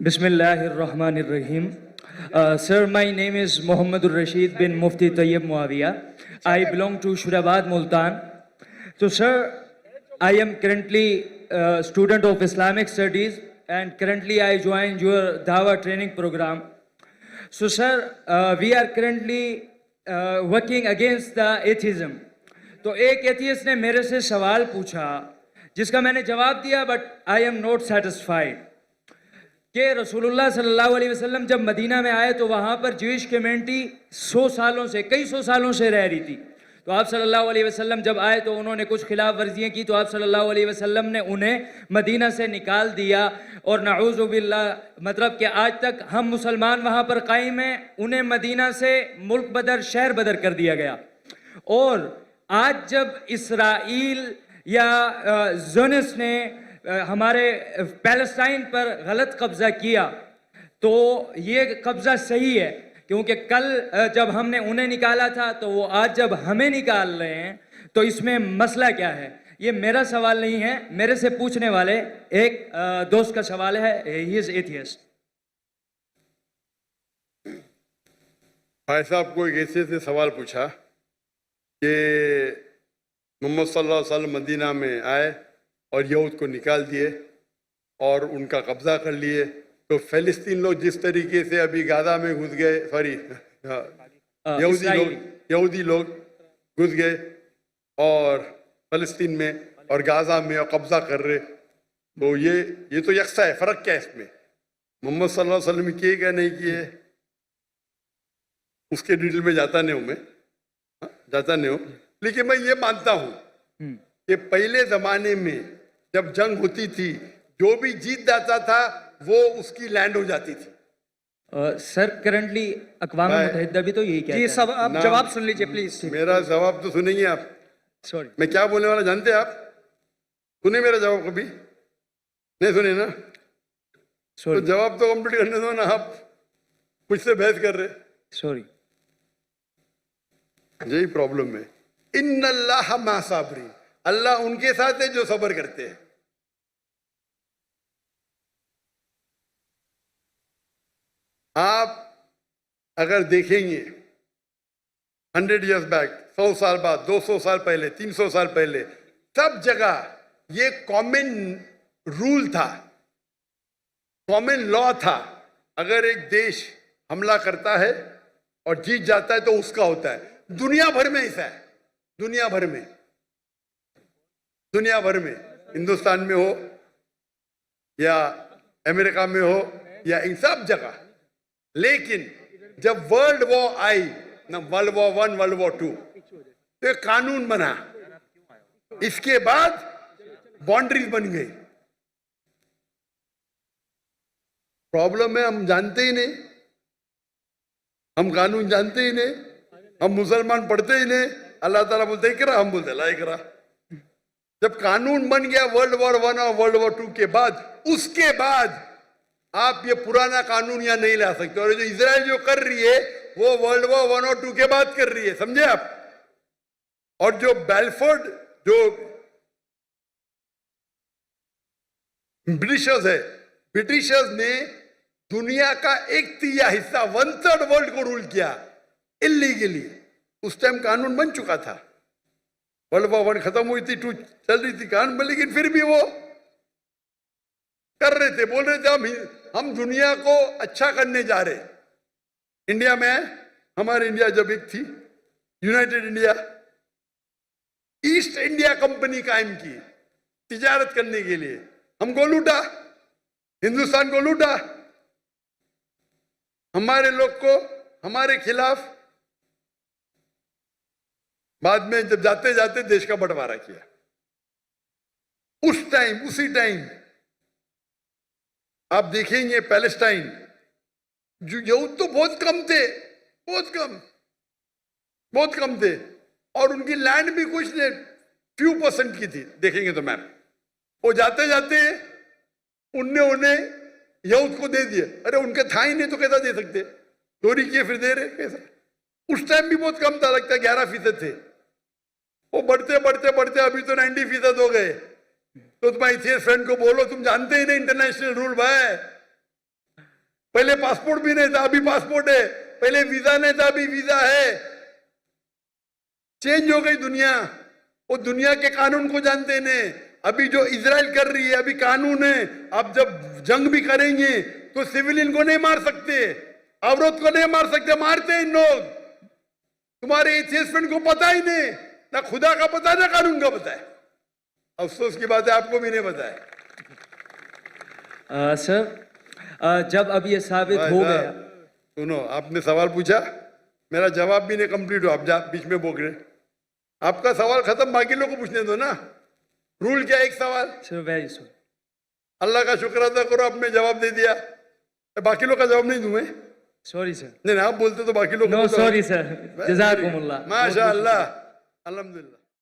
Bismillahirrahmanirrahim. Sir, my name is Mohammedur Rashid bin Mufti Tayyib Muawiyah. I belong to Shurabad, Multan. So, sir, I am currently a student of Islamic Studies and currently I joined your Dawa training program. So, sir, we are currently working against the atheism. तो एक atheist ने मेरे से सवाल पूछा जिसका मैंने जवाब दिया, but I am not satisfied कि रसूलुल्लाह सल्लल्लाहु अलैहि वसल्लम जब मदीना में आए तो वहाँ पर ज्यूइश कम्युनिटी कई सौ सालों से रह रही थी। तो आप सल्लल्लाहु अलैहि वसल्लम जब आए तो उन्होंने कुछ खिलाफ वर्जियाँ की, तो आप सल्लल्लाहु अलैहि वसल्लम ने उन्हें मदीना से निकाल दिया। और नऊज़ु बिल्लाह, मतलब कि आज तक हम मुसलमान वहाँ पर कायम हैं, उन्हें मदीना से मुल्क बदर, शहर बदर कर दिया गया। और आज जब इसराइल या ज़ोनिस्ट ने हमारे पैलेस्टाइन पर गलत कब्जा किया, तो ये कब्जा सही है, क्योंकि कल जब हमने उन्हें निकाला था तो वो आज जब हमें निकाल रहे हैं, तो इसमें मसला क्या है? ये मेरा सवाल नहीं है, मेरे से पूछने वाले एक दोस्त का सवाल है। He is atheist. भाई साहब को एक ऐसे से सवाल पूछा कि मोहम्मद सल्लल्लाहु अलैहि वसल्लम मदीना में आए और यहूद को निकाल दिए और उनका कब्जा कर लिए, तो फ़लस्तीन लोग जिस तरीके से अभी गाजा में घुस गए, यहूदी लोग घुस गए और फ़लस्तीन में और गाजा में और कब्जा कर रहे, तो ये तो यकसा है। फ़र्क क्या है इसमें? मोहम्मद सल्लल्लाहु अलैहि वसल्लम किए क्या नहीं किए उसके डिटेल में जाता नहीं हूँ, लेकिन मैं ये मानता हूँ कि पहले ज़माने में जब जंग होती थी, जो भी जीत जाता था वो उसकी लैंड हो जाती थी। सर, करंटली अक़वाम मुत्तहिदा भी तो यही कहता है। जी सब आप जवाब सुन लीजिए प्लीज। मेरा जवाब तो सुनेंगे आप। सॉरी, मैं क्या बोलने वाला जानते हैं आप? सुने मेरा जवाब कभी? नहीं सुने ना? तो जवाब तो कंप्लीट करने दो ना, आप मुझसे बहस कर रहे। सॉरी, यही प्रॉब्लम है। इन्नल्लाह मा साबरीन, अल्लाह उनके साथ है जो सब्र करते हैं। आप अगर देखेंगे 100 years बैक, 100 साल बाद, 200 साल पहले, 300 साल पहले, सब जगह ये कॉमन रूल था, कॉमन लॉ था। अगर एक देश हमला करता है और जीत जाता है तो उसका होता है। दुनिया भर में ऐसा है, दुनिया भर में, हिंदुस्तान में हो या अमेरिका में हो या इन सब जगह। लेकिन जब वर्ल्ड वॉर आई ना, वर्ल्ड वॉर 1, वर्ल्ड वॉर 2, तो एक कानून बना, इसके बाद बाउंड्रीज बन गई। प्रॉब्लम है हम जानते ही नहीं, हम कानून जानते ही नहीं, हम मुसलमान पढ़ते ही नहीं। अल्लाह ताला बोलते इकरा, हम बोलते ला इकरा। जब कानून बन गया वर्ल्ड वॉर 1 और वर्ल्ड वॉर 2 के बाद, उसके बाद आप ये पुराना कानून यहाँ नहीं ला सकते। और जो इजराइल जो कर रही है वो वर्ल्ड वॉर 1 और 2 के बाद कर रही है, समझे आप? और जो बेलफोर्ड, जो ब्रिटिशर्स ने दुनिया का 1/3 हिस्सा, 1/3 वर्ल्ड को रूल किया इलीगली। उस टाइम कानून बन चुका था। वर्ल्ड वॉर 1 खत्म हुई थी, 2 चल रही थी कानून में, लेकिन फिर भी वो कर रहे थे, बोल रहे थे हम दुनिया को अच्छा करने जा रहे। इंडिया में, हमारे इंडिया जब एक थी United India, east India company कायम की तिजारत करने के लिए। हमको लूटा, हिंदुस्तान को लूटा, हमारे लोग को हमारे खिलाफ। बाद में जब जाते जाते देश का बंटवारा किया। उसी टाइम आप देखेंगे पैलेस्टाइन, जो यहूद तो बहुत कम थे और उनकी लैंड भी कुछ नहीं, few % की थी। देखेंगे तो मैप, वो जाते जाते उन्हें यहूद को दे दिए। अरे उनके था ही नहीं तो कैसा दे सकते? चोरी किए फिर दे रहे कैसा? उस टाइम भी बहुत कम था, लगता है 11% थे। वो बढ़ते अभी तो 90% हो गए। तो तुम्हारे फ्रेंड को बोलो, तुम जानते ही नहीं इंटरनेशनल रूल भाई। पहले पासपोर्ट भी नहीं था, अभी पासपोर्ट है। पहले वीजा नहीं था, अभी वीजा है। चेंज हो गई दुनिया। वो दुनिया के कानून को जानते नहीं। अभी जो इजराइल कर रही है, अभी कानून है, आप जब जंग भी करेंगे तो सिविलियन को नहीं मार सकते, औरत को नहीं मार सकते, मारते हैं इन लोग। तुम्हारे एथियस्ट को पता ही नहीं, ना खुदा का पता है ना कानून का पता है। अफसोस की बात है, आपको भी नहीं पता है। सर जब अब ये साबित भाई हो साहब, गया, सुनो, आपने सवाल पूछा, मेरा जवाब भी नहीं कंप्लीट हो, आप बीच में बोल रहे। आपका सवाल खत्म, बाकी लोग को पूछने दो ना। रूल क्या है? एक सवाल। Sir very sorry. अल्लाह का शुक्र अदा करो, आपने जवाब दे दिया। बाकी लोग का जवाब नहीं दूं मैं? Sorry sir. नहीं, आप बोलते तो बाकी लोग नो सॉरी सर, जज़ाकुमुल्लाह। माशाअल्लाह, अल्हम्दुलिल्लाह।